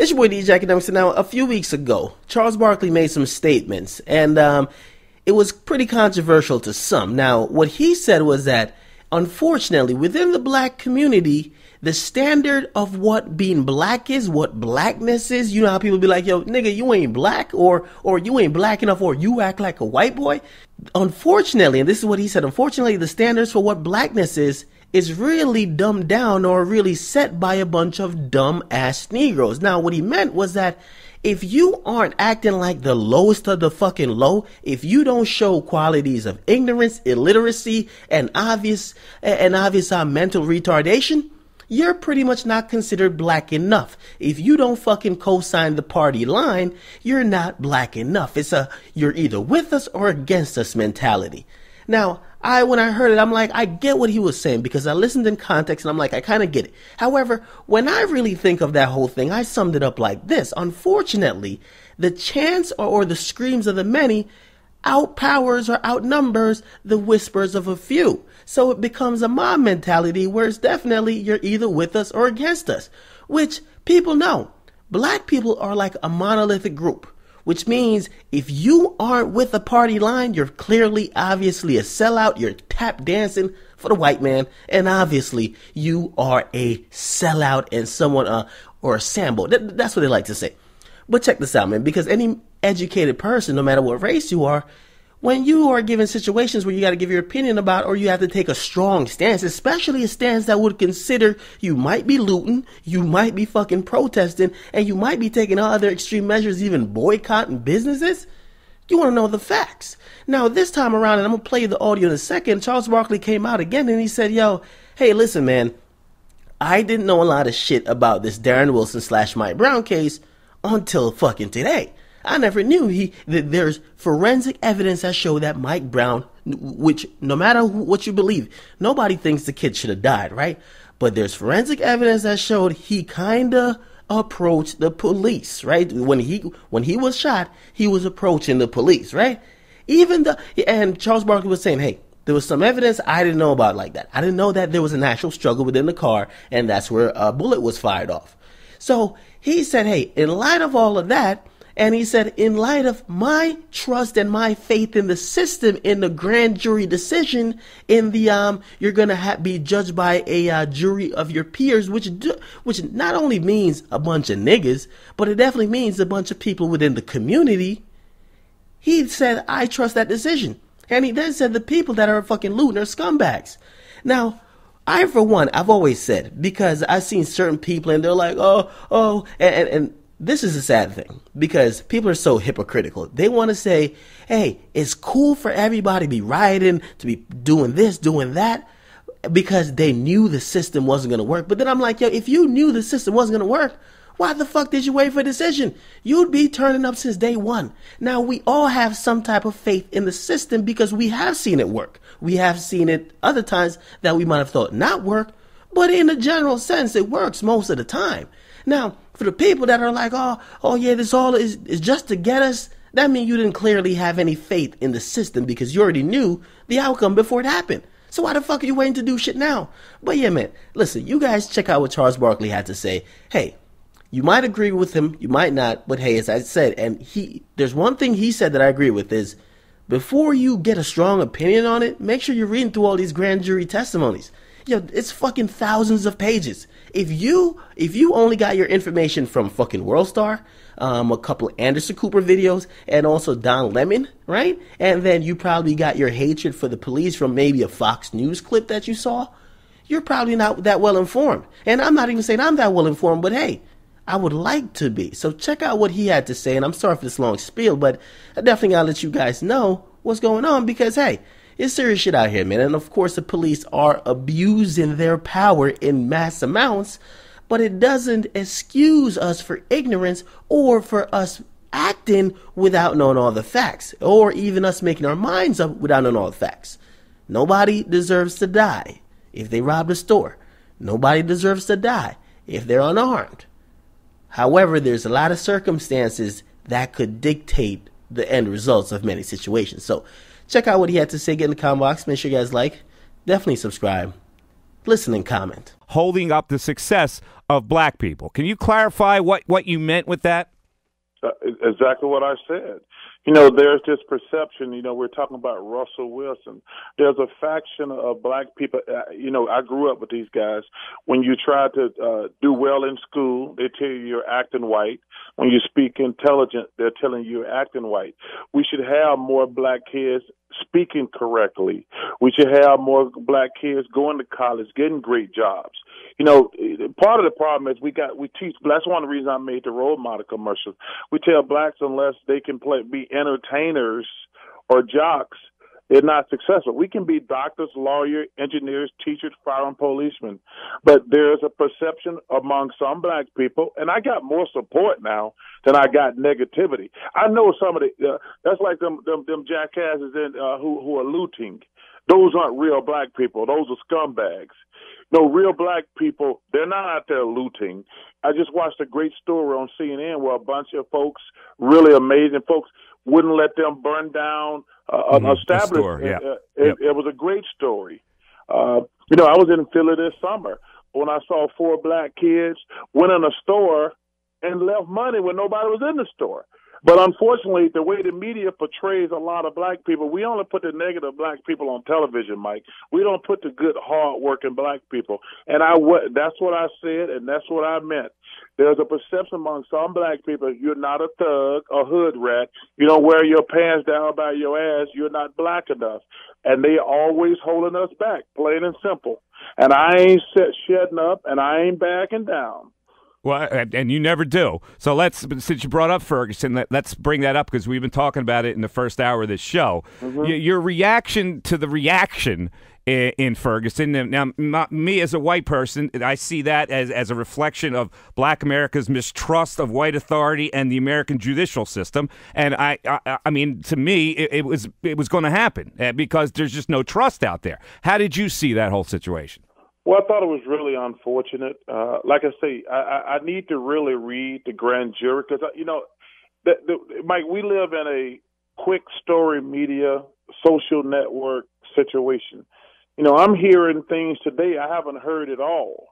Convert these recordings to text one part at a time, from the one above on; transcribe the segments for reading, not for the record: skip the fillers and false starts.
It's your boy DJ Akademiks, and now a few weeks ago, Charles Barkley made some statements, and it was pretty controversial to some. Now, what he said was that, unfortunately, within the black community, the standard of what being black is, what blackness is, you know how people be like, yo, nigga, you ain't black, or you ain't black enough, or you act like a white boy. Unfortunately, and this is what he said, unfortunately, the standards for what blackness is really dumbed down or really set by a bunch of dumb ass Negroes. Now, what he meant was that if you aren't acting like the lowest of the fucking low, if you don't show qualities of ignorance, illiteracy, and obvious mental retardation, you're pretty much not considered black enough. If you don't fucking co-sign the party line, you're not black enough. It's a you're either with us or against us mentality. Now, when I heard it, I'm like, I get what he was saying because I listened in context and I'm like, I kind of get it. However, when I really think of that whole thing, I summed it up like this. Unfortunately, the chants or the screams of the many outpowers or outnumbers the whispers of a few. So it becomes a mob mentality where it's definitely you're either with us or against us, which people know. Black people are like a monolithic group, which means if you aren't with the party line, you're clearly, obviously a sellout. You're tap dancing for the white man. And obviously you are a sellout and someone, or a sambo. That's what they like to say. But check this out, man, because any educated person, no matter what race you are, when you are given situations where you got to give your opinion about, or you have to take a strong stance, especially a stance that would consider you might be looting, you might be fucking protesting, and you might be taking other extreme measures, even boycotting businesses, you want to know the facts. Now, this time around, and I'm going to play the audio in a second, Charles Barkley came out again and he said, yo, hey, listen, man, I didn't know a lot of shit about this Darren Wilson / Mike Brown case until fucking today. I never knew that there's forensic evidence that show that Mike Brown, which no matter what you believe, nobody thinks the kid should have died, right? But there's forensic evidence that showed he kind of approached the police, right? When he was shot, he was approaching the police, right? And Charles Barkley was saying, hey, there was some evidence I didn't know about like that. I didn't know that there was an actual struggle within the car, and that's where a bullet was fired off. So he said, hey, in light of all of that, and he said, in light of my trust and my faith in the system, in the grand jury decision, in the you're gonna be judged by a jury of your peers, which not only means a bunch of niggas, but it definitely means a bunch of people within the community. He said, I trust that decision, and he then said the people that are fucking looting are scumbags. Now, I, for one, I've always said, because I've seen certain people and they're like, and this is a sad thing because people are so hypocritical. They want to say, hey, it's cool for everybody to be rioting, to be doing this, doing that, because they knew the system wasn't going to work. But then I'm like, yo, if you knew the system wasn't going to work, why the fuck did you wait for a decision? You'd be turning up since day one. Now, we all have some type of faith in the system because we have seen it work. We have seen it other times that we might have thought not work, but in a general sense, it works most of the time. Now, for the people that are like, oh yeah, this all is just to get us, that means you didn't clearly have any faith in the system because you already knew the outcome before it happened. So why the fuck are you waiting to do shit now? But yeah, man, listen, you guys check out what Charles Barkley had to say. Hey, you might agree with him, you might not, but hey, as I said, and there's one thing he said that I agree with is, before you get a strong opinion on it, make sure you're reading through all these grand jury testimonies. Yo, it's fucking thousands of pages. If you only got your information from fucking WorldStar, a couple Anderson Cooper videos, and also Don Lemon, right? And then you probably got your hatred for the police from maybe a Fox News clip that you saw, you're probably not that well informed. And I'm not even saying I'm that well informed, but hey, I would like to be. So check out what he had to say, and I'm sorry for this long spiel, but I definitely gotta let you guys know what's going on because hey, it's serious shit out here, man. And of course, the police are abusing their power in mass amounts, but it doesn't excuse us for ignorance or for us acting without knowing all the facts, or even us making our minds up without knowing all the facts. Nobody deserves to die if they robbed a store. Nobody deserves to die if they're unarmed. However, there's a lot of circumstances that could dictate the end results of many situations. So check out what he had to say. Get in the comment box. Make sure you guys like. Definitely subscribe. Listen and comment. holding up the success of black people. Can you clarify what you meant with that? Exactly what I said. You know, there's this perception, you know, we're talking about Russell Wilson. There's a faction of black people, you know, I grew up with these guys. When you try to do well in school, they tell you you're acting white. When you speak intelligent, they're telling you you're acting white. We should have more black kids speaking correctly. We should have more black kids going to college, getting great jobs. You know, part of the problem is we teach. That's one of the reasons I made the role model commercials. We tell blacks unless they can be entertainers or jocks, they're not successful. We can be doctors, lawyers, engineers, teachers, fire and policemen, but there's a perception among some black people, and I got more support now than I got negativity. I know some of the that's like them jackasses who are looting. Those aren't real black people. Those are scumbags. No, real black people, they're not out there looting. I just watched a great story on CNN where a bunch of folks, really amazing folks, wouldn't let them burn down an establishment. It was a great story. You know, I was in Philly this summer when I saw 4 black kids went in a store and left money when nobody was in the store. But unfortunately, the way the media portrays a lot of black people, we only put the negative black people on television, Mike. We don't put the good, hard-working black people. And that's what I said, and that's what I meant. There's a perception among some black people, you're not a thug, a hood rat. You don't wear your pants down by your ass. You're not black enough. And they always holding us back, plain and simple. And I ain't shutting up, and I ain't backing down. Well, and you never do. So since you brought up Ferguson, let's bring that up because we've been talking about it in the first hour of this show. Mm-hmm. Your reaction to the reaction in Ferguson. Now, not me as a white person, I see that as a reflection of black America's mistrust of white authority and the American judicial system. And I mean, to me, it was going to happen because there's just no trust out there. How did you see that whole situation? Well, I thought it was really unfortunate. Like I say, I need to really read the grand jury because, you know, Mike, we live in a quick story media, social network situation. You know, I'm hearing things today I haven't heard at all.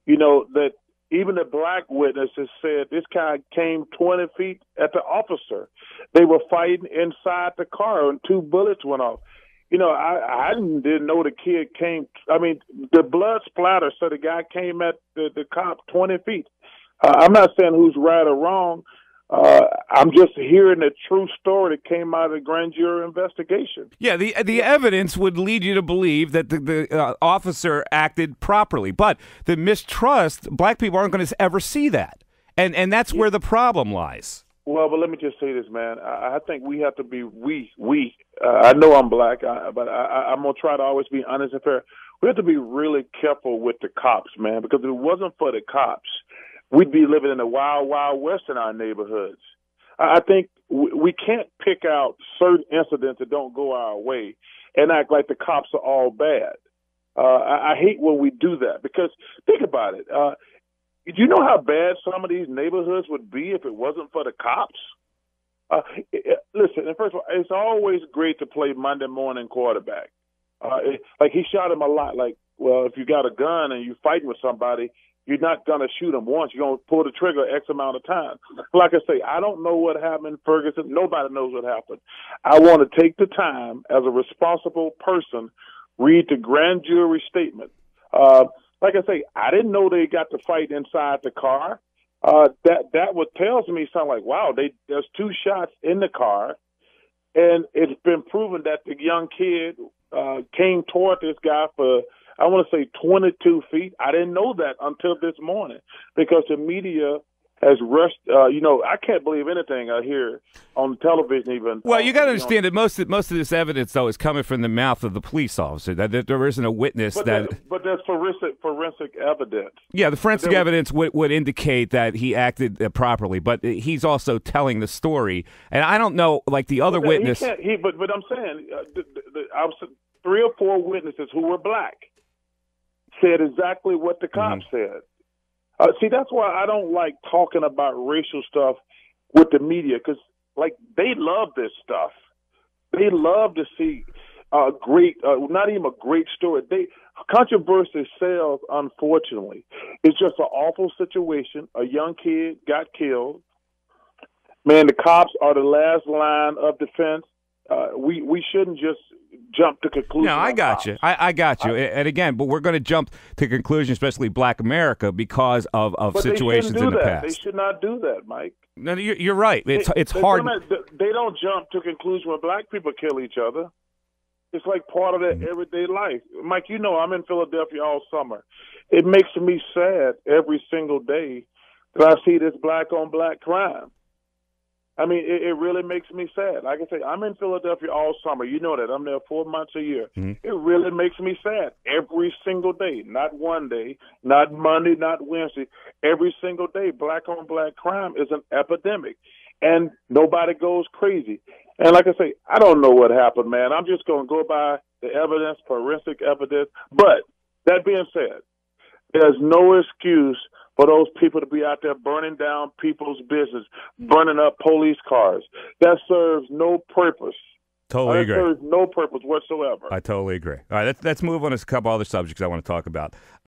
You know, that even the black witnesses said this guy came 20 feet at the officer. They were fighting inside the car and 2 bullets went off. You know, I didn't know the kid came. I mean, the blood splatter, so the guy came at the cop 20 feet. I'm not saying who's right or wrong. I'm just hearing the true story that came out of the grand jury investigation. Yeah, the evidence would lead you to believe that the officer acted properly. But the mistrust, black people aren't going to ever see that. And that's where the problem lies. Well, but let me just say this, man. I think we have to be I know I'm black, but I'm going to try to always be honest and fair. We have to be really careful with the cops, man, because if it wasn't for the cops, we'd be living in the wild, wild west in our neighborhoods. I think we can't pick out certain incidents that don't go our way and act like the cops are all bad. I hate when we do that because think about it. Do you know how bad some of these neighborhoods would be if it wasn't for the cops? Listen, and first of all, it's always great to play Monday morning quarterback. Like he shot him a lot. Like, well, if you got a gun and you're fighting with somebody, you're not going to shoot him once. You're going to pull the trigger X amount of time. Like I say, I don't know what happened in Ferguson. Nobody knows what happened. I want to take the time as a responsible person, read the grand jury statement. Like I say, I didn't know they got to fight inside the car. That what tells me something like, wow, there's 2 shots in the car, and it's been proven that the young kid came toward this guy for, I want to say 22 feet. I didn't know that until this morning because the media has rushed. You know, I can't believe anything I hear on television even. Well, you got to understand that most of this evidence, though, is coming from the mouth of the police officer. That there isn't a witness but that's forensic evidence. Yeah, the forensic evidence would indicate that he acted properly, but he's also telling the story. And I don't know, like the other witness. But I'm saying, I was 3 or 4 witnesses who were black said exactly what the cops said. See, that's why I don't like talking about racial stuff with the media because, like, they love this stuff. They love to see not even a great story. Controversy sells, unfortunately. It's just an awful situation. A young kid got killed. Man, the cops are the last line of defense. We shouldn't just jump to conclusions. No, I got you. I got you. And again, but we're going to jump to conclusions, especially Black America, because of situations in the past. They should not do that, Mike. No, you're right. It's hard. They don't jump to conclusions when black people kill each other. It's like part of their everyday life. Mike, you know I'm in Philadelphia all summer. It makes me sad every single day that I see this black-on-black crime. I mean, it really makes me sad. Like I say, I'm in Philadelphia all summer. You know that. I'm there 4 months a year. Mm-hmm. It really makes me sad every single day. Not one day, not Monday, not Wednesday. Every single day, black-on-black crime is an epidemic, and nobody goes crazy. And like I say, I don't know what happened, man. I'm just going to go by the evidence, forensic evidence. But that being said, there's no excuse for those people to be out there burning down people's business, burning up police cars. That serves no purpose. Totally agree. That serves no purpose whatsoever. I totally agree. All right, let's move on to a couple other subjects I want to talk about.